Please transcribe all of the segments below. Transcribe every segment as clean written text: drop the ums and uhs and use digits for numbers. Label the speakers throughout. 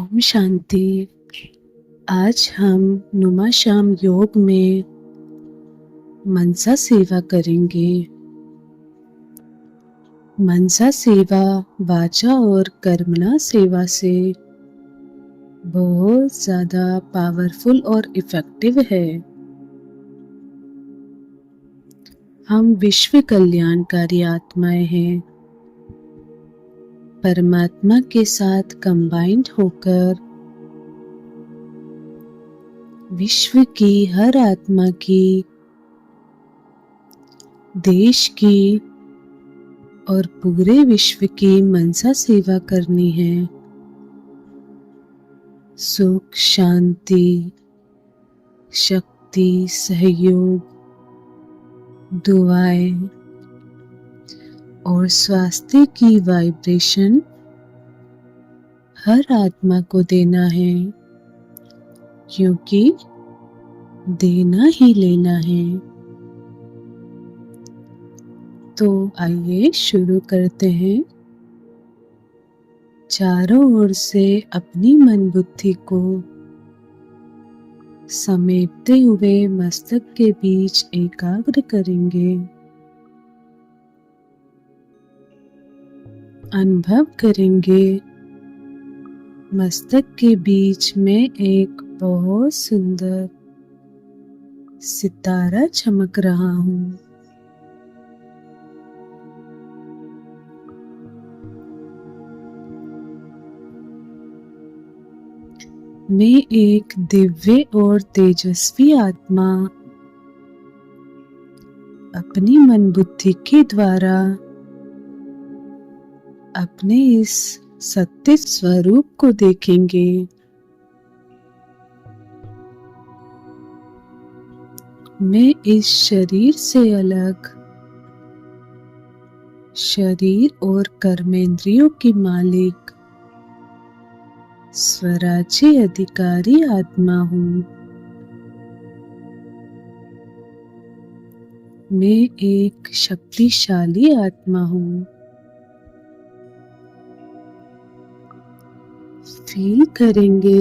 Speaker 1: ओम शांति। आज हम नुमा शाम योग में मनसा सेवा करेंगे। मनसा सेवा वाचा और कर्मणा सेवा से बहुत ज़्यादा पावरफुल और इफ़ेक्टिव है। हम विश्व कल्याणकारी आत्माएं हैं। परमात्मा के साथ कंबाइंड होकर विश्व की हर आत्मा की, देश की और पूरे विश्व की मनसा सेवा करनी है। सुख, शांति, शक्ति, सहयोग, दुआएं और स्वास्थ्य की वाइब्रेशन हर आत्मा को देना है, क्योंकि देना ही लेना है। तो आइए शुरू करते हैं। चारों ओर से अपनी मन बुद्धि को समेटते हुए मस्तक के बीच एकाग्र करेंगे। अनुभव करेंगे मस्तक के बीच में एक बहुत सुंदर सितारा चमक रहा हूँ। मैं एक दिव्य और तेजस्वी आत्मा अपनी मन बुद्धि के द्वारा अपने इस सत्य स्वरूप को देखेंगे। मैं इस शरीर से अलग, शरीर और कर्मेंद्रियों की मालिक, स्वराज्य अधिकारी आत्मा हूँ। मैं एक शक्तिशाली आत्मा हूँ। फील करेंगे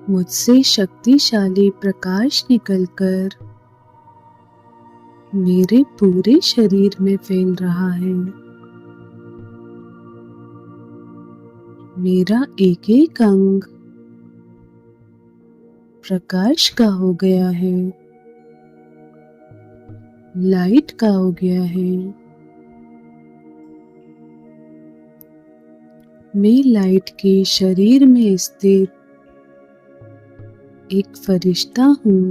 Speaker 1: मुझसे शक्तिशाली प्रकाश निकलकर मेरे पूरे शरीर में फैल रहा है। मेरा एक एक अंग प्रकाश का हो गया है, लाइट का हो गया है। मैं लाइट के शरीर में स्थित एक फरिश्ता हूँ।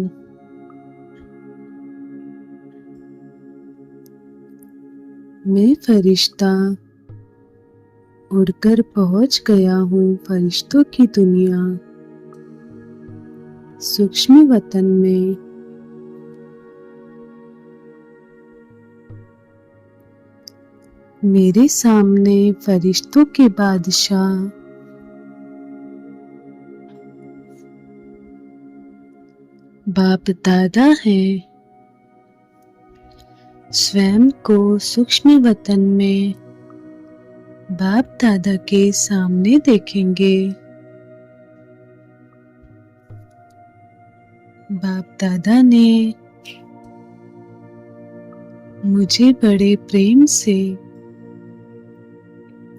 Speaker 1: मैं फरिश्ता उड़कर पहुंच गया हूँ फरिश्तों की दुनिया, सूक्ष्म वतन में। मेरे सामने फरिश्तों के बादशाह बाप दादा हैं। स्वयं को सूक्ष्म वतन में बाप दादा के सामने देखेंगे। बाप दादा ने मुझे बड़े प्रेम से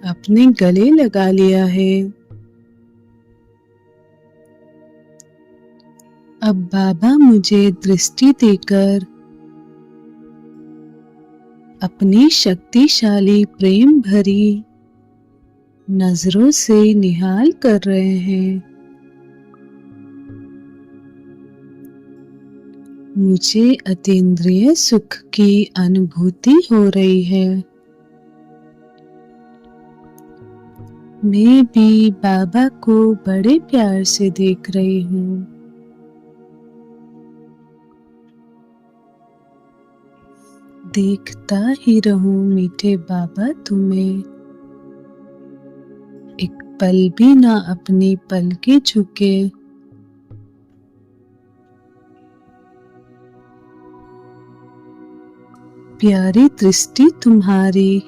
Speaker 1: अपने गले लगा लिया है। अब बाबा मुझे दृष्टि देकर अपनी शक्तिशाली प्रेम भरी नजरों से निहाल कर रहे हैं। मुझे अतीन्द्रिय सुख की अनुभूति हो रही है। मैं भी बाबा को बड़े प्यार से देख रही हूँ। देखता ही रहूं मीठे बाबा तुम्हें, एक पल भी ना अपनी पलकें झुके। प्यारी दृष्टि तुम्हारी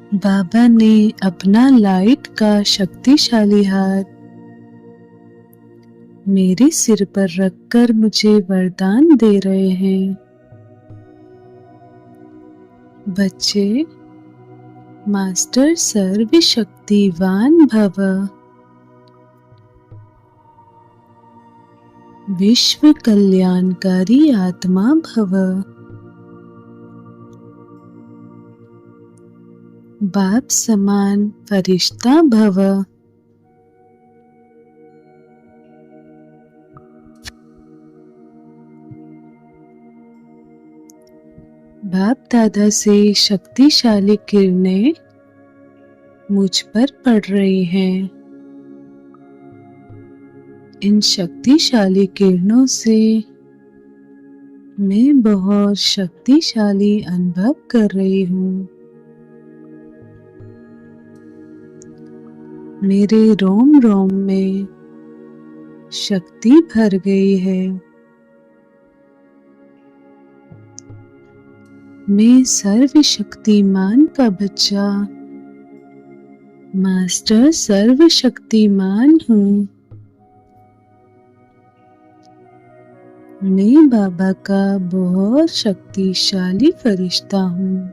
Speaker 1: बाबा ने अपना लाइट का शक्तिशाली हाथ मेरे सिर पर रखकर मुझे वरदान दे रहे हैं। बच्चे, मास्टर सर्वशक्तिवान भव, विश्व कल्याणकारी आत्मा भव, बाप समान फरिश्ता भव। बाप दादा से शक्तिशाली किरणें मुझ पर पड़ रही हैं। इन शक्तिशाली किरणों से मैं बहुत शक्तिशाली अनुभव कर रही हूँ। मेरे रोम रोम में शक्ति भर गई है। मैं सर्वशक्तिमान का बच्चा मास्टर सर्वशक्तिमान हूँ। मैं बाबा का बहुत शक्तिशाली फरिश्ता हूँ।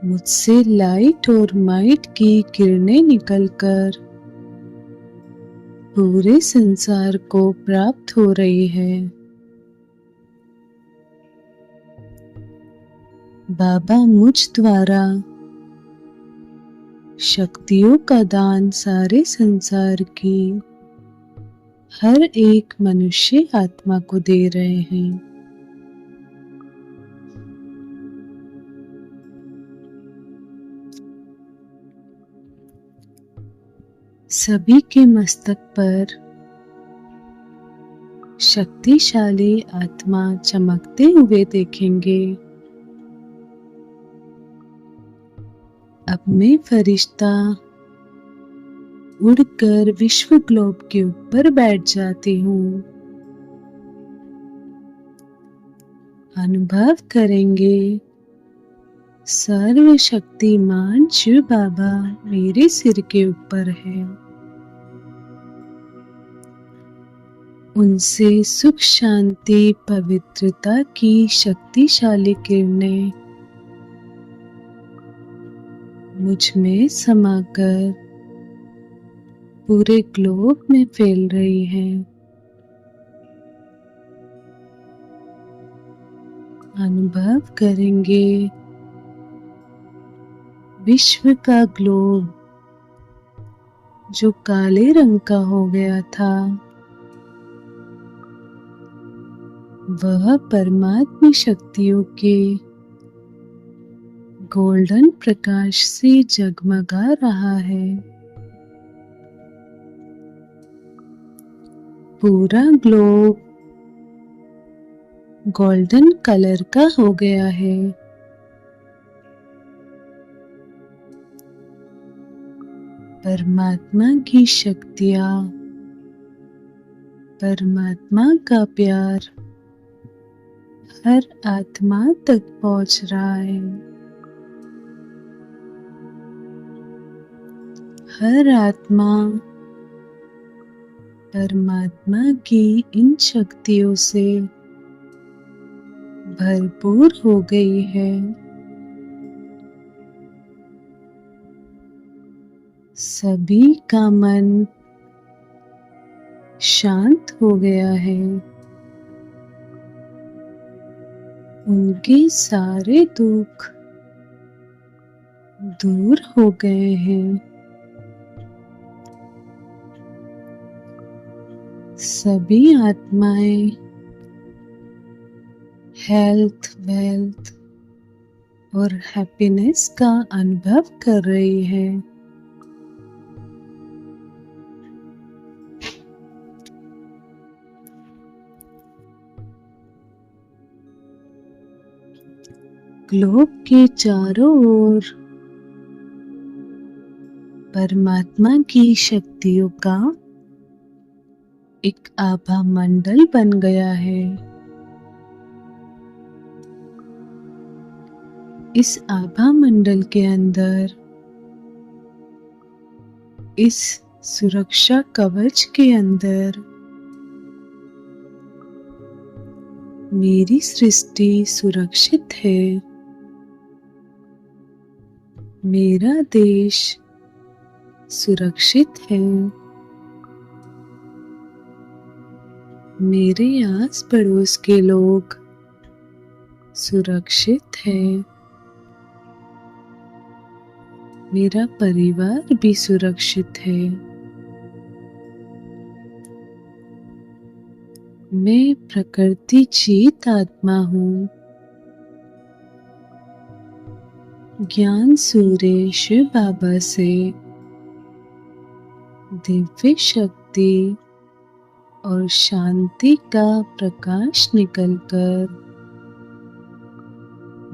Speaker 1: मुझसे लाइट और माइट की किरणें निकलकर पूरे संसार को प्राप्त हो रही है। बाबा मुझ द्वारा शक्तियों का दान सारे संसार की हर एक मनुष्य आत्मा को दे रहे हैं। सभी के मस्तक पर शक्तिशाली आत्मा चमकते हुए देखेंगे। अब मैं फरिश्ता उड़कर विश्व ग्लोब के ऊपर बैठ जाती हूँ। अनुभव करेंगे सर्वशक्तिमान शिव बाबा मेरे सिर के ऊपर है। उनसे सुख शांति पवित्रता की शक्तिशाली किरणें मुझ में समाकर पूरे ग्लोब में फैल रही हैं। अनुभव करेंगे विश्व का ग्लोब जो काले रंग का हो गया था, वह परमात्मा शक्तियों के गोल्डन प्रकाश से जगमगा रहा है। पूरा ग्लोब गोल्डन कलर का हो गया है। परमात्मा की शक्तियाँ, परमात्मा का प्यार हर आत्मा तक पहुंच रहा है। हर आत्मा परमात्मा की इन शक्तियों से भरपूर हो गई है। सभी का मन शांत हो गया है। उनके सारे दुख दूर हो गए हैं। सभी आत्माएं हेल्थ, वेल्थ और हैप्पीनेस का अनुभव कर रही है। ग्लोब के चारों ओर परमात्मा की शक्तियों का एक आभा मंडल बन गया है। इस आभा मंडल के अंदर, इस सुरक्षा कवच के अंदर मेरी सृष्टि सुरक्षित है। मेरा देश सुरक्षित है। मेरे आस पड़ोस के लोग सुरक्षित हैं। मेरा परिवार भी सुरक्षित है। मैं प्रकृति जीत आत्मा हूँ। ज्ञान सूर्य शिव बाबा से दिव्य शक्ति और शांति का प्रकाश निकलकर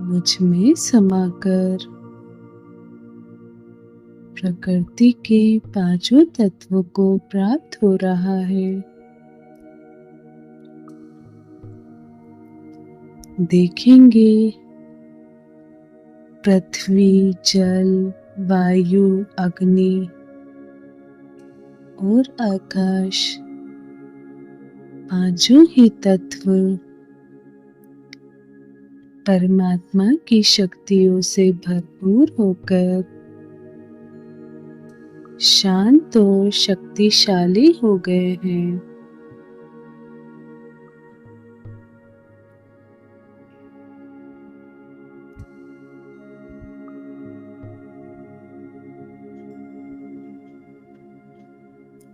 Speaker 1: मुझ में समाकर प्रकृति के पांचों तत्वों को प्राप्त हो रहा है। देखेंगे पृथ्वी, जल, वायु, अग्नि और आकाश, पांचों ही तत्व परमात्मा की शक्तियों से भरपूर होकर शांत और शक्तिशाली हो गए हैं।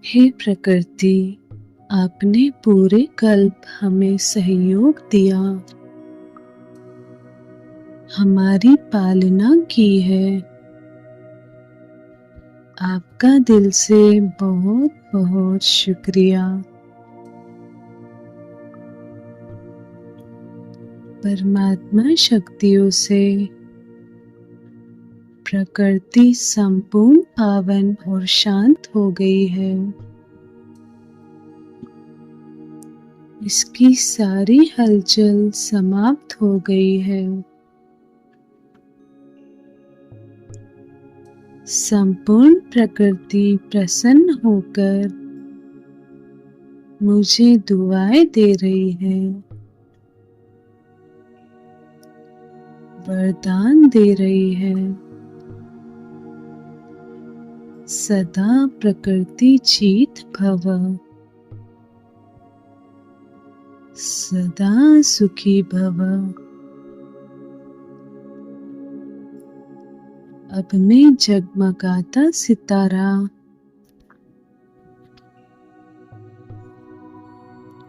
Speaker 1: हे प्रकृति, आपने पूरे कल्प हमें सहयोग दिया, हमारी पालना की है। आपका दिल से बहुत बहुत शुक्रिया। परमात्मा शक्तियों से प्रकृति संपूर्ण पावन और शांत हो गई है। इसकी सारी हलचल समाप्त हो गई है। संपूर्ण प्रकृति प्रसन्न होकर मुझे दुआएं दे रही है, वरदान दे रही है। सदा प्रकृति जीत भव, सदा सुखी भव। अब मैं जगमगाता सितारा,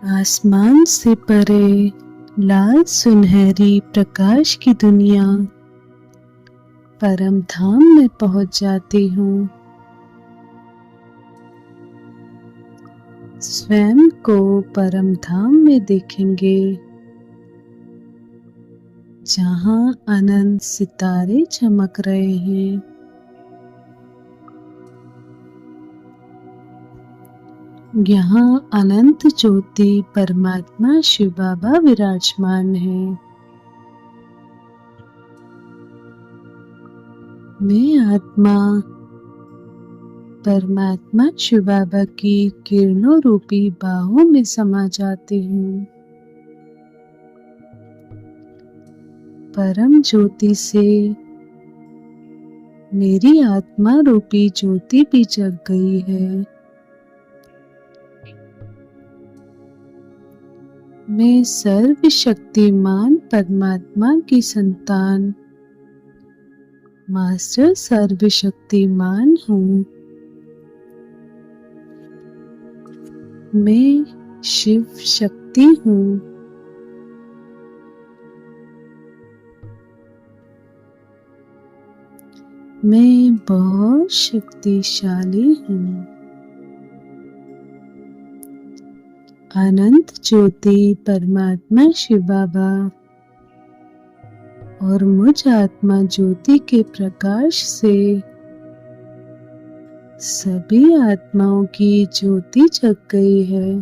Speaker 1: आसमान से परे लाल सुनहरी प्रकाश की दुनिया परम धाम में पहुंच जाती हूँ। स्वयं को परम धाम में देखेंगे, जहाँ अनंत सितारे चमक रहे हैं। यहाँ अनंत ज्योति परमात्मा शिव बाबा विराजमान है। मैं आत्मा परमात्मा शिव बाबा की किरणों रूपी बाहों में समा जाती हूँ। परम ज्योति से मेरी आत्मा रूपी ज्योति भी जग गई है। मैं सर्वशक्तिमान परमात्मा की संतान मास्टर सर्वशक्तिमान हूँ। मैं शिव शक्ति हूँ। मैं बहुत शक्तिशाली हूँ। अनंत ज्योति परमात्मा शिव बाबा और मुझ आत्मा ज्योति के प्रकाश से सभी आत्माओं की ज्योति जग गई है।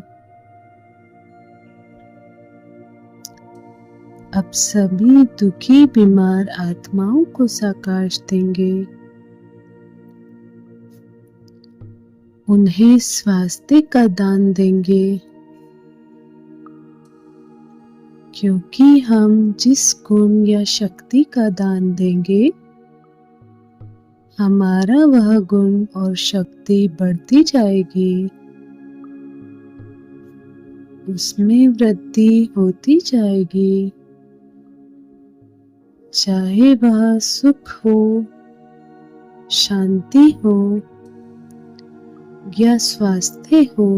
Speaker 1: अब सभी दुखी बीमार आत्माओं को साकाश देंगे। उन्हें स्वास्थ्य का दान देंगे, क्योंकि हम जिस गुण या शक्ति का दान देंगे, हमारा वह गुण और शक्ति बढ़ती जाएगी, उसमें वृद्धि होती जाएगी। चाहे वह सुख हो, शांति हो या स्वास्थ्य हो।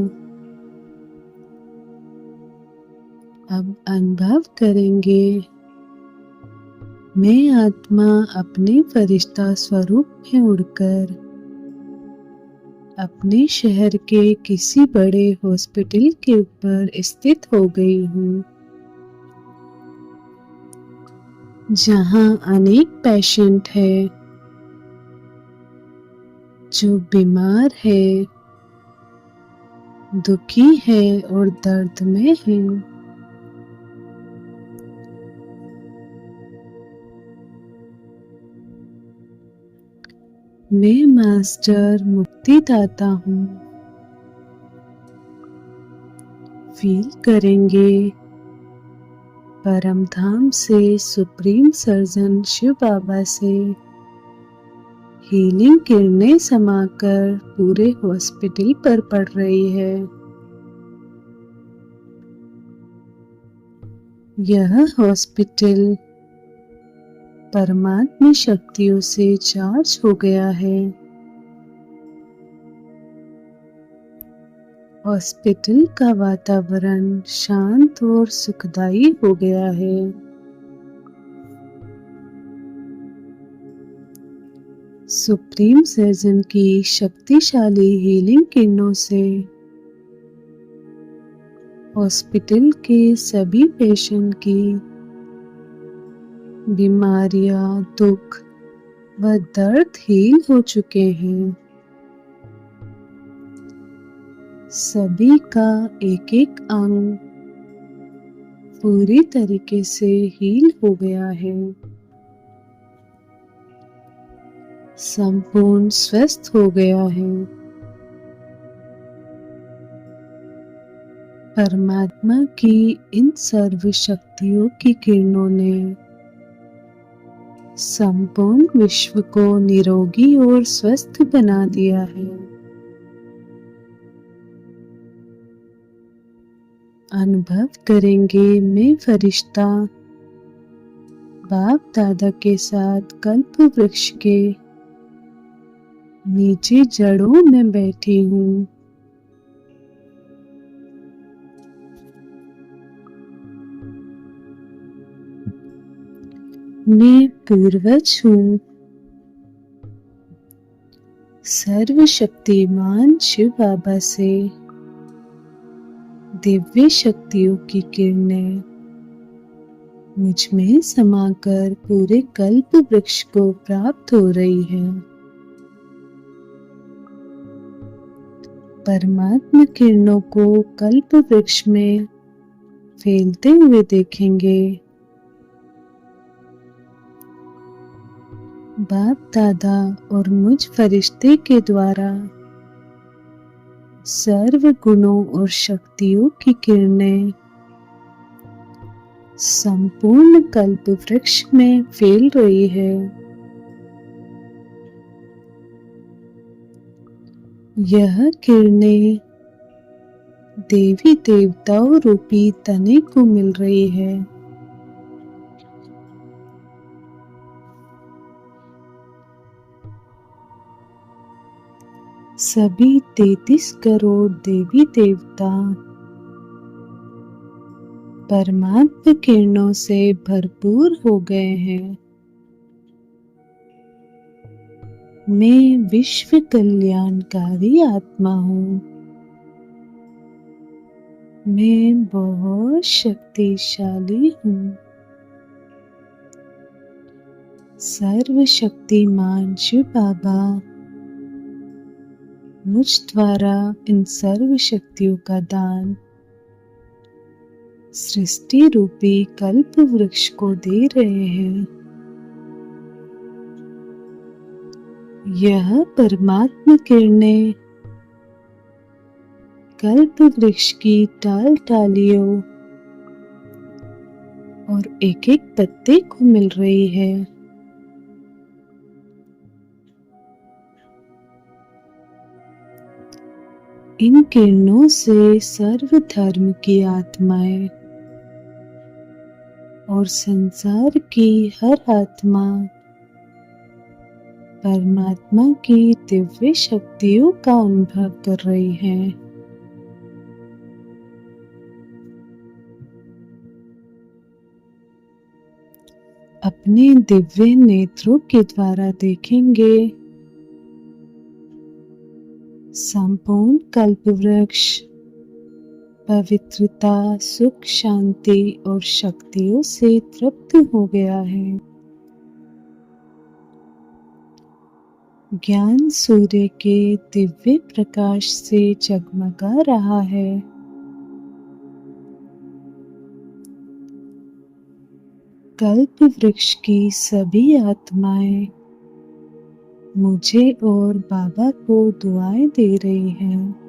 Speaker 1: अब अनुभव करेंगे, मैं आत्मा अपने फरिश्ता स्वरूप में उड़कर अपने शहर के किसी बड़े हॉस्पिटल के ऊपर स्थित हो गई हूँ, जहाँ अनेक पेशेंट है जो बीमार है, दुखी है और दर्द में है। मैं मास्टर मुक्तिदाता हूँ। फील करेंगे, परम धाम से सुप्रीम सर्जन शिव बाबा से हीलिंग किरणें समाकर पूरे हॉस्पिटल पर पड़ रही है। यह हॉस्पिटल परमात्मा शक्तियों से चार्ज हो गया है। हॉस्पिटल का वातावरण शांत और सुखदायी हो गया है। सुप्रीम सर्जन की शक्तिशाली हीलिंग किरणों से हॉस्पिटल के सभी पेशेंट की बीमारियां, दुख व दर्द हील हो चुके हैं। सभी का एक एक अंग पूरी तरीके से हील हो गया है। संपूर्ण स्वस्थ हो गया है। परमात्मा की इन सर्व शक्तियों की किरणों ने संपूर्ण विश्व को निरोगी और स्वस्थ बना दिया है। अनुभव करेंगे, मैं फरिश्ता बाप दादा के साथ कल्प वृक्ष के नीचे जड़ों में बैठी हूँ। मैं पूर्वज हूँ। सर्वशक्तिमान शिव बाबा से दिव्य शक्तियों की किरणें मुझ में समाकर पूरे कल्प वृक्ष को प्राप्त हो रही है। परमात्मा किरणों को कल्प वृक्ष में फैलते हुए देखेंगे। बाप दादा और मुझ फरिश्ते के द्वारा सर्व गुणों और शक्तियों की किरणें संपूर्ण कल्प वृक्ष में फैल रही है। यह किरणें देवी देवताओं रूपी तने को मिल रही है। सभी 33 करोड़ देवी देवता परमात्मा किरणों से भरपूर हो गए हैं। मैं विश्व कल्याणकारी आत्मा हूँ। मैं बहुत शक्तिशाली हूँ। सर्वशक्तिमान शिव बाबा मुझ द्वारा इन सर्व शक्तियों का दान सृष्टि रूपी कल्प वृक्ष को दे रहे हैं। यह परमात्मा किरणें कल्प वृक्ष की टाल टालियों और एक एक पत्ते को मिल रही है। इन किरणों से सर्व धर्म की आत्माएं और संसार की हर आत्मा परमात्मा की दिव्य शक्तियों का अनुभव कर रही है। अपने दिव्य नेत्रों के द्वारा देखेंगे संपूर्ण कल्पवृक्ष पवित्रता, सुख, शांति और शक्तियों से तृप्त हो गया है। ज्ञान सूर्य के दिव्य प्रकाश से जगमगा रहा है। कल्प वृक्ष की सभी आत्माएं मुझे और बाबा को दुआएं दे रही हैं।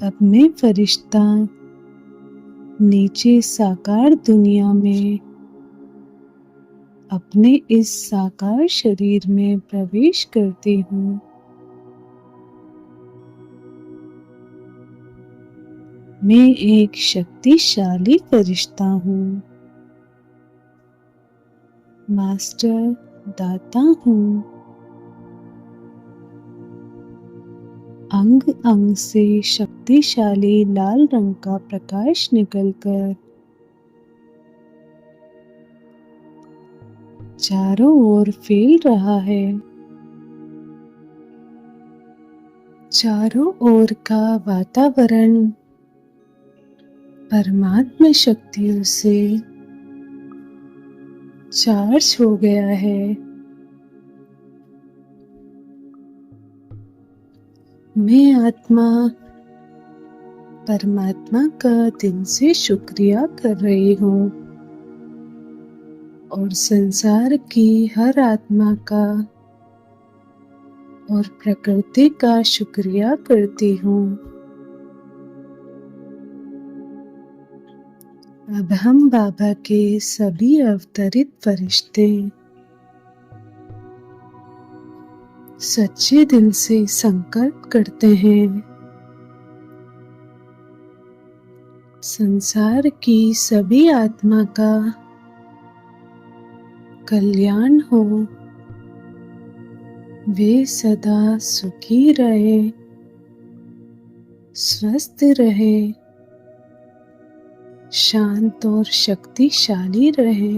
Speaker 1: अब मैं फरिश्ता नीचे साकार दुनिया में अपने इस साकार शरीर में प्रवेश करती हूँ। मैं एक शक्तिशाली फरिश्ता हूँ, मास्टर दाता हूँ। अंग अंग से शक्तिशाली लाल रंग का प्रकाश निकलकर चारों ओर फैल रहा है। चारों ओर का वातावरण परमात्मा शक्तियों से चार्ज हो गया है। मैं आत्मा परमात्मा का दिल से शुक्रिया कर रही हूँ और संसार की हर आत्मा का और प्रकृति का शुक्रिया करती हूँ। अब हम बाबा के सभी अवतरित फरिश्ते सच्चे दिल से संकल्प करते हैं संसार की सभी आत्मा का कल्याण हो, वे सदा सुखी रहे, स्वस्थ रहे, शांत और शक्तिशाली रहे।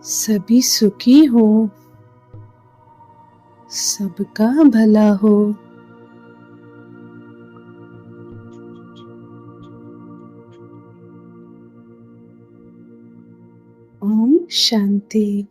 Speaker 1: सभी सुखी हो, सबका भला हो। ओम शांति।